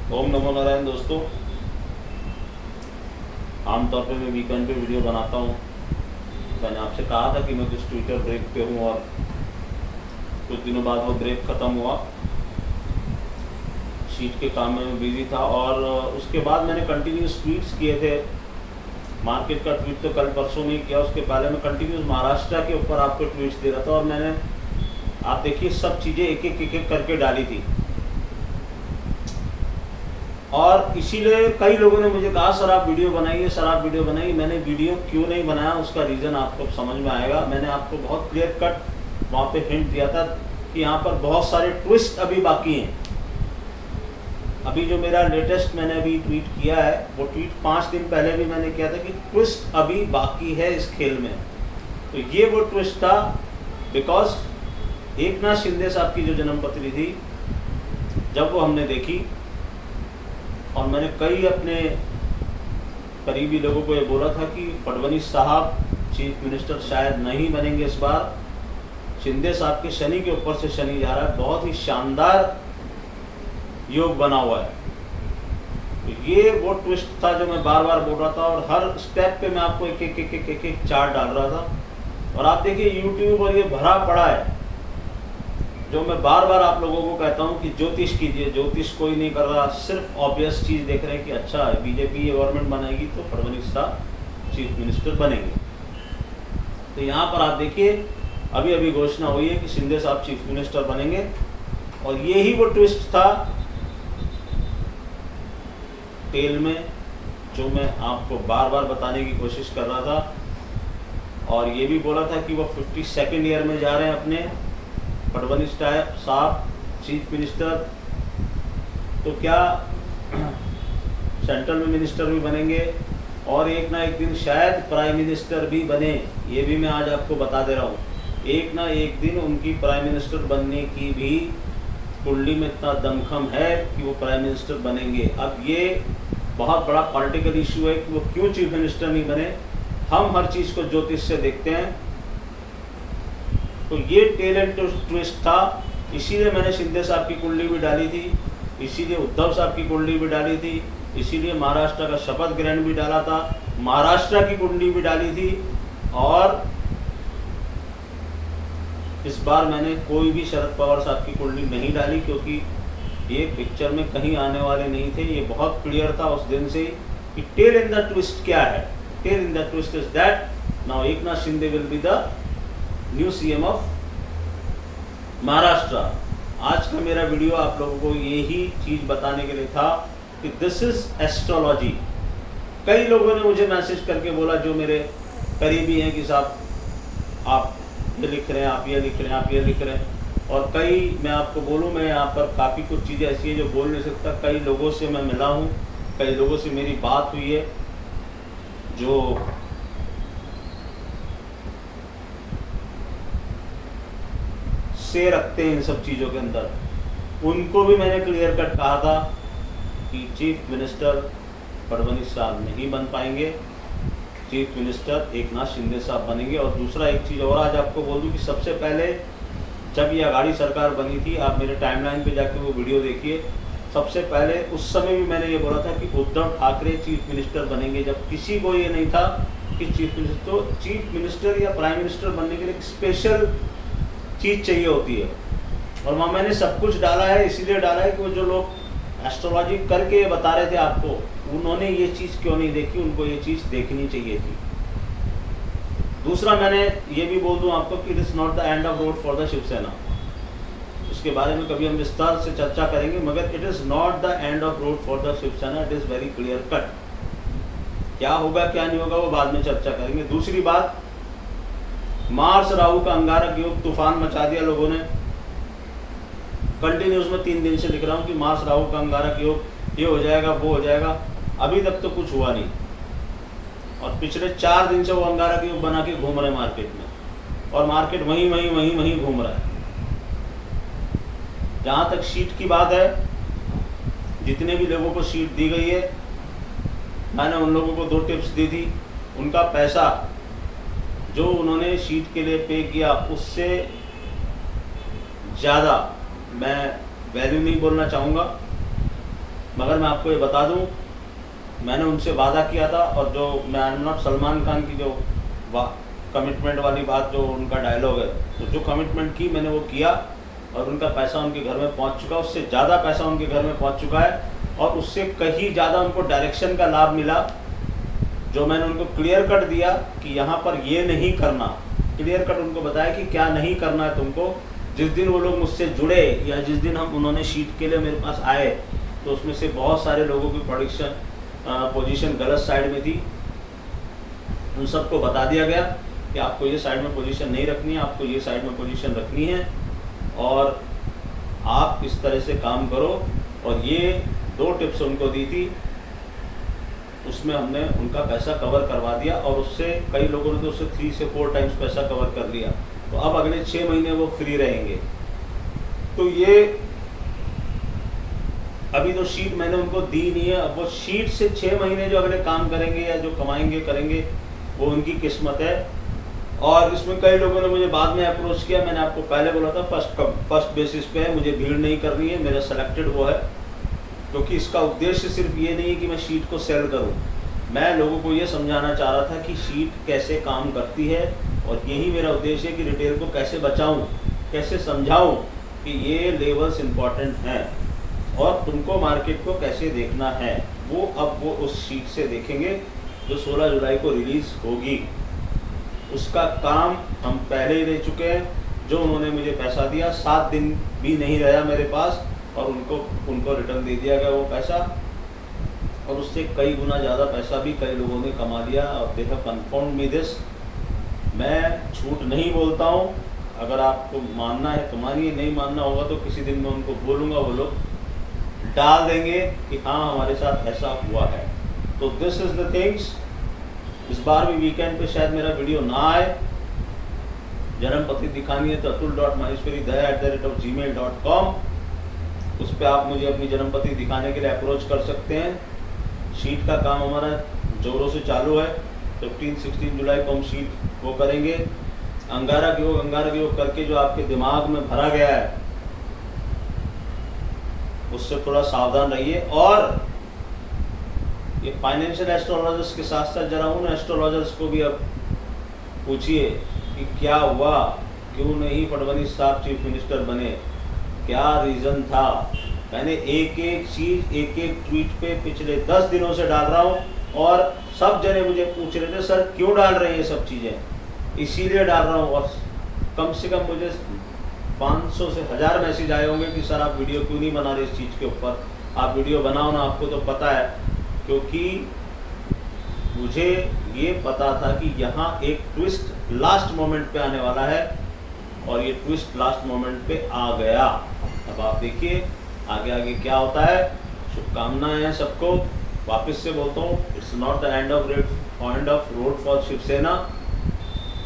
ओम नमो नारायण। दोस्तों, आमतौर पे मैं वीकेंड पे वीडियो बनाता हूँ। मैंने आपसे कहा था कि मैं कुछ ट्विटर ब्रेक पे हूँ और कुछ दिनों बाद वो ब्रेक ख़त्म हुआ। शीट के काम में मैं बिजी था और उसके बाद मैंने कंटिन्यूस ट्वीट्स किए थे। मार्केट का ट्वीट तो कल परसों नहीं किया, उसके पहले मैं कंटिन्यूस महाराष्ट्र के ऊपर आपको ट्वीट्स दे रहा था और मैंने, आप देखिए, सब चीज़ें एक एक करके डाली थी। और इसीलिए कई लोगों ने मुझे कहा सर आप वीडियो बनाइए, सर आप वीडियो बनाइए। मैंने वीडियो क्यों नहीं बनाया, उसका रीज़न आपको समझ में आएगा। मैंने आपको बहुत क्लियर कट वहाँ पे हिंट दिया था कि यहाँ पर बहुत सारे ट्विस्ट अभी बाकी हैं। अभी जो मेरा लेटेस्ट मैंने अभी ट्वीट किया है, वो ट्वीट 5 दिन पहले भी मैंने किया था कि ट्विस्ट अभी बाकी है इस खेल में। तो ये वो ट्विस्ट था, बिकॉज एकनाथ शिंदे साहब की जो जन्मपत्री थी, जब वो हमने देखी और मैंने कई अपने करीबी लोगों को ये बोला था कि फडणवीस साहब चीफ मिनिस्टर शायद नहीं बनेंगे इस बार। शिंदे साहब के शनि के ऊपर से शनि जा रहा है, बहुत ही शानदार योग बना हुआ है। तो ये वो ट्विस्ट था जो मैं बार बार बोल रहा था और हर स्टेप पे मैं आपको एक चार्ट डाल रहा था। और आप देखिए यूट्यूब पर ये भरा पड़ा है, जो मैं बार बार आप लोगों को कहता हूँ कि ज्योतिष कीजिए। ज्योतिष कोई नहीं कर रहा, सिर्फ ऑब्वियस चीज़ देख रहे हैं कि अच्छा बीजेपी ये गवर्नमेंट बनाएगी तो फडणवीस साहब चीफ मिनिस्टर बनेंगे। तो यहाँ पर आप देखिए अभी अभी घोषणा हुई है कि शिंदे साहब चीफ मिनिस्टर बनेंगे और यही वो ट्विस्ट था टेल में, जो मैं आपको बार बार बताने की कोशिश कर रहा था। और ये भी बोला था कि वो 52nd ईयर में जा रहे हैं अपने फडणवीस साहब चीफ मिनिस्टर। तो क्या सेंट्रल में मिनिस्टर भी बनेंगे और एक ना एक दिन शायद प्राइम मिनिस्टर भी बने, ये भी मैं आज आपको बता दे रहा हूँ। एक ना एक दिन उनकी प्राइम मिनिस्टर बनने की भी कुंडली में इतना दमखम है कि वो प्राइम मिनिस्टर बनेंगे। अब ये बहुत बड़ा पॉलिटिकल इशू है कि वो क्यों चीफ मिनिस्टर नहीं बने। हम हर चीज़ को ज्योतिष से देखते हैं। तो ये टेल एंड ट्विस्ट था, इसीलिए मैंने शिंदे साहब की कुंडली भी डाली थी, इसीलिए उद्धव साहब की कुंडली भी डाली थी, इसीलिए महाराष्ट्र का शपथ ग्रहण भी डाला था, महाराष्ट्र की कुंडली भी डाली थी। और इस बार मैंने कोई भी शरद पवार साहब की कुंडली नहीं डाली, क्योंकि ये पिक्चर में कहीं आने वाले नहीं थे। ये बहुत क्लियर था उस दिन से कि टेल इन द ट्विस्ट क्या है। Tail in the twist is that now Eknath Shinde will be the new CM of Maharashtra. आज का मेरा वीडियो आप लोगों को यही चीज़ बताने के लिए था कि दिस इज एस्ट्रोलॉजी। कई लोगों ने मुझे मैसेज करके बोला, जो मेरे करीबी हैं, कि साहब आप ये लिख रहे हैं, आप ये लिख रहे हैं, आप ये लिख रहे हैं। और कई, मैं आपको बोलूँ, मैं यहाँ पर काफ़ी कुछ चीज़ें ऐसी हैं जो बोल नहीं सकता। कई लोगों से मैं मिला हूँ, कई लोगों से मेरी बात हुई है जो से रखते हैं इन सब चीज़ों के अंदर। उनको भी मैंने क्लियर कट कहा था कि चीफ मिनिस्टर फडणवीस साहब नहीं बन पाएंगे, चीफ मिनिस्टर एकनाथ शिंदे साहब बनेंगे। और दूसरा एक चीज़ और आज आपको बोल दूं कि सबसे पहले जब ये अघाड़ी सरकार बनी थी, आप मेरे टाइमलाइन पे जाके वो वीडियो देखिए, सबसे पहले उस समय भी मैंने ये बोला था कि उद्धव ठाकरे चीफ मिनिस्टर बनेंगे। जब किसी को ये नहीं था कि चीफ मिनिस्टर या प्राइम मिनिस्टर बनने के लिए एक स्पेशल चीज़ चाहिए होती है। और वहाँ मैंने सब कुछ डाला है, इसीलिए डाला है कि वो जो लोग एस्ट्रोलॉजी करके बता रहे थे आपको, उन्होंने ये चीज़ क्यों नहीं देखी, उनको ये चीज़ देखनी चाहिए थी। दूसरा, मैंने ये भी बोल दूं आपको कि it is not the end of road for the Shiv Sena. उसके बारे में कभी हम विस्तार से चर्चा करेंगे, मगर it is not the end of road for the Shiv Sena. It is very clear cut. क्या होगा क्या नहीं होगा वो बाद में चर्चा करेंगे। दूसरी बात, मार्स राहु का अंगारक योग तूफान मचा दिया लोगों ने। कंटिन्यूस में 3 दिन से लिख रहा हूँ कि मार्स राहु का अंगारक योग, ये हो जाएगा, वो हो जाएगा। अभी तक तो कुछ हुआ नहीं और पिछले 4 दिन से वो अंगारक योग बना के घूम रहे मार्केट में, और मार्केट वहीं घूम रहा है। जहाँ तक शीट की बात है, जितने भी लोगों को शीट दी गई है, मैंने उन लोगों को 2 टिप्स दी थी। उनका पैसा जो उन्होंने शीट के लिए पे किया, उससे ज़्यादा मैं वैल्यू नहीं बोलना चाहूँगा, मगर मैं आपको ये बता दूं, मैंने उनसे वादा किया था, और जो मैं नॉट सलमान खान की जो कमिटमेंट वाली बात, जो उनका डायलॉग है, तो जो कमिटमेंट की मैंने वो किया, और उनका पैसा उनके घर में पहुंच चुका, उससे ज़्यादा पैसा उनके घर में पहुंच चुका है, और उससे कहीं ज़्यादा उनको डायरेक्शन का लाभ मिला। जो मैंने उनको क्लियर कट दिया कि यहाँ पर ये नहीं करना, क्लियर कट उनको बताया कि क्या नहीं करना है तुमको। जिस दिन वो लोग मुझसे जुड़े या जिस दिन उन्होंने शीट के लिए मेरे पास आए, तो उसमें से बहुत सारे लोगों की पोजीशन गलत साइड में थी। उन सबको बता दिया गया कि आपको ये साइड में पोजीशन नहीं रखनी है, आपको ये साइड में पोजीशन रखनी है, और आप इस तरह से काम करो। और ये 2 टिप्स उनको दी थी, उसमें हमने उनका पैसा कवर करवा दिया, और उससे कई लोगों ने तो उससे 3 से 4 टाइम्स पैसा कवर कर लिया। तो अब अगले 6 महीने वो फ्री रहेंगे। तो ये अभी तो शीट मैंने उनको दी नहीं है, अब वो शीट से 6 महीने जो अगले काम करेंगे या जो कमाएंगे करेंगे, वो उनकी किस्मत है। और इसमें कई लोगों ने मुझे बाद में अप्रोच किया, मैंने आपको पहले बोला था फर्स्ट बेसिस पे है, मुझे भीड़ नहीं करनी है, मेरा सेलेक्टेड वो है, क्योंकि इसका उद्देश्य सिर्फ ये नहीं है कि मैं शीट को सेल करूं। मैं लोगों को ये समझाना चाह रहा था कि शीट कैसे काम करती है, और यही मेरा उद्देश्य है कि रिटेल को कैसे बचाऊं, कैसे समझाऊं कि ये लेवल्स इम्पॉर्टेंट हैं, और तुमको मार्केट को कैसे देखना है। वो अब वो उस शीट से देखेंगे जो 16 जुलाई को रिलीज़ होगी। उसका काम हम पहले ही दे चुके हैं। जो उन्होंने मुझे पैसा दिया, 7 दिन भी नहीं रहा मेरे पास, और उनको रिटर्न दे दिया गया वो पैसा, और उससे कई गुना ज़्यादा पैसा भी कई लोगों ने कमा लिया। और they have confirmed me this. मैं झूठ नहीं बोलता हूँ, अगर आपको मानना है तो मानिए, नहीं मानना होगा तो किसी दिन मैं उनको बोलूँगा, वो लोग डाल देंगे कि हाँ हमारे साथ ऐसा हुआ है। तो दिस इज़ द थिंग्स। इस बार भी वीकेंड पे शायद मेरा वीडियो ना आए। जन्मपति दिखानी है तो atul.maheshwari@gmail.com, उस पर आप मुझे अपनी जन्मपति दिखाने के लिए अप्रोच कर सकते हैं। शीट का काम हमारा जोरों से चालू है। 15-16 जुलाई को हम शीट वो करेंगे। अंगारा की योग करके जो आपके दिमाग में भरा गया है, उससे थोड़ा सावधान रहिए। और ये फाइनेंशियल एस्ट्रोलॉजर्स के साथ साथ जरा उन एस्ट्रोलॉजर्स को भी अब पूछिए कि क्या हुआ, क्यों नहीं फडणवीस साहब चीफ मिनिस्टर बने, क्या रीज़न था। मैंने एक एक चीज़ एक एक ट्वीट पे पिछले 10 दिनों से डाल रहा हूँ, और सब जने मुझे पूछ रहे थे सर क्यों डाल रहे हैं ये सब चीज़ें, इसीलिए डाल रहा हूँ। और कम से कम मुझे 500 से 1000 मैसेज आए होंगे कि सर आप वीडियो क्यों नहीं बना रहे इस चीज़ के ऊपर, आप वीडियो बनाओ ना, आपको तो पता है। क्योंकि मुझे ये पता था कि यहाँ एक ट्विस्ट लास्ट मोमेंट पे आने वाला है, और ये ट्विस्ट लास्ट मोमेंट पे आ गया। अब आप देखिए आगे आगे क्या होता है। शुभकामनाएं हैं सबको। वापस से बोलता हूँ, it's not the end of road for Shiv Sena.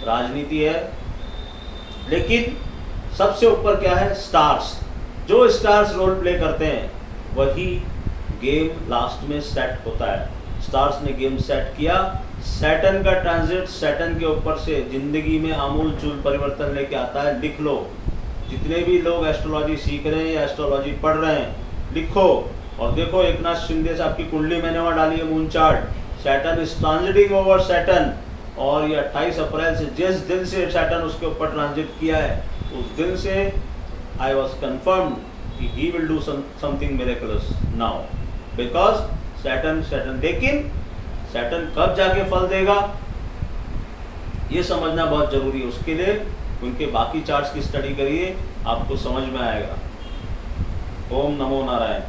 राजनीति है, लेकिन सबसे ऊपर क्या है, स्टार्स। जो स्टार्स रोल प्ले करते हैं वही गेम लास्ट में सेट होता है। स्टार्स ने गेम सेट किया। सैटर्न का ट्रांजिट सैटर्न के ऊपर से जिंदगी में आमूल चूल परिवर्तन लेके आता है। लिख लो, जितने भी लोग एस्ट्रोलॉजी सीख रहे हैं या एस्ट्रोलॉजी पढ़ रहे हैं, लिखो और देखो। एकनाथ शिंदे साहब की कुंडली मैंने वहाँ डाली है, moon chart. Saturn is transiting over Saturn, और ये 28 अप्रैल से जिस दिन से सैटर्न उसके ऊपर ट्रांजिट किया है, उस दिन से आई वॉज कन्फर्म्ड कि he will do something miracles now, because Saturn. लेकिन सैटर्न कब जाके फल देगा ये समझना बहुत जरूरी है। उसके लिए उनके बाकी चार्ट्स की स्टडी करिए, आपको समझ में आएगा। ओम नमो नारायण।